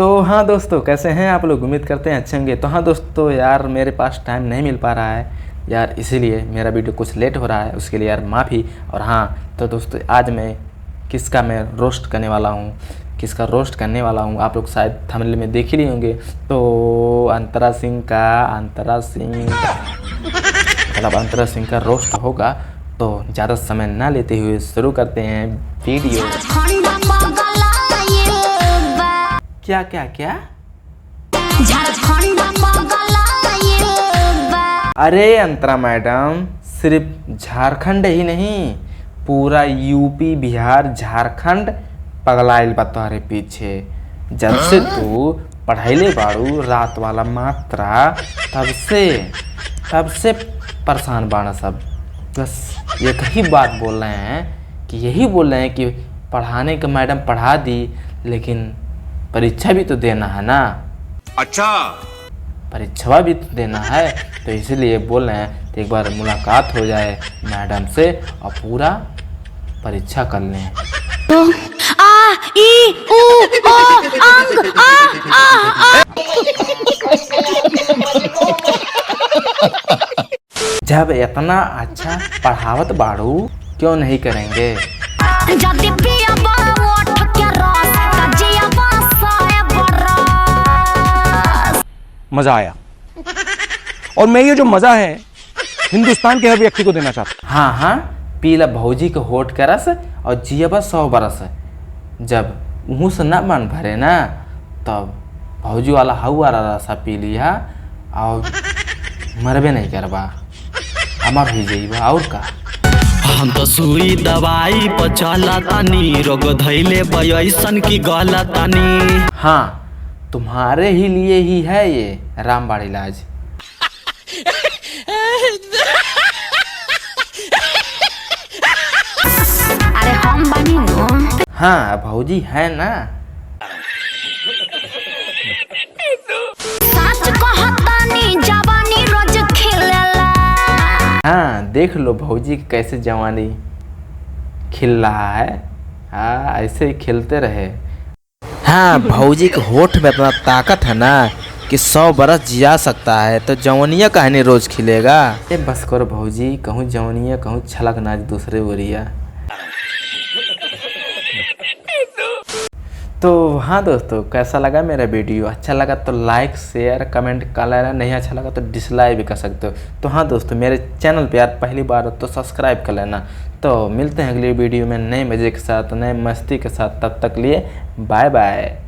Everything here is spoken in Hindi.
तो हाँ दोस्तों, कैसे हैं आप लोग? उम्मीद करते हैं अच्छे होंगे। तो हाँ दोस्तों, यार मेरे पास टाइम नहीं मिल पा रहा है यार, इसीलिए मेरा वीडियो कुछ लेट हो रहा है, उसके लिए यार माफ़ी। और हाँ तो दोस्तों, आज मैं किसका मैं रोस्ट करने वाला हूँ, किसका रोस्ट करने वाला हूँ आप लोग शायद थंबनेल में देख ही लिए होंगे। तो अंतरा सिंह का रोस्ट होगा। तो ज़्यादा समय ना लेते हुए शुरू करते हैं वीडियो। क्या क्या क्या? अरे अंतरा मैडम, सिर्फ झारखंड ही नहीं, पूरा यूपी बिहार झारखंड पगलाइल बा तोहरे पीछे। जब से तू पढ़ाईले बाड़ू रात वाला मात्रा, तब से परेशान बाड़ा सब। बस एक ही बात बोल रहे हैं कि पढ़ाने का मैडम पढ़ा दी, लेकिन परीक्षा भी तो देना है ना। अच्छा, परीक्षा भी तो देना है, तो इसलिए बोल रहे हैं तो एक बार मुलाकात हो जाए मैडम से और पूरा परीक्षा कर लें। जब इतना अच्छा पढ़ावत बाड़ू, क्यों नहीं करेंगे? मजा आया, और मैं ये जो मजा है हिंदुस्तान के हर व्यक्ति को देना चाहता हूँ। हाँ, पीला भौजी के होठ का रस और जियबा 100 बरस। जब मुँह से ना मन भरे ना, तब भौजी वाला हवा रसा पी लिया और मरबे नहीं करबा, अमर हो जाइबा। और का हम तो सुई दवाई पर चलतानी, रोग धैले बयसन की गलतानी। हाँ, तुम्हारे ही लिए ही है ये रामबाड़ इलाज। अरे हम बनी नो। हाँ भौजी है ना। सच कहतानी, जवानी रोज खिलेला। हाँ देख लो भौजी की कैसे जवानी खिल रहा है। हाँ ऐसे ही खिलते रहे। हाँ भौजी के होठ में इतना ताकत है ना कि 100 बरस जिया सकता है, तो जवानिया कहानी रोज खिलेगा। ये बस करो भौजी, कहूँ जवानिया कहूँ छलक नाच दूसरे बोरिया। तो हाँ दोस्तों, कैसा लगा मेरा वीडियो? अच्छा लगा तो लाइक शेयर कमेंट कर लेना, नहीं अच्छा लगा तो डिसलाइक भी कर सकते हो। तो हाँ दोस्तों, मेरे चैनल पे यार पहली बार हो तो सब्सक्राइब कर लेना। तो मिलते हैं अगली वीडियो में नए मज़े के साथ, नए मस्ती के साथ। तब तक लिए बाय बाय।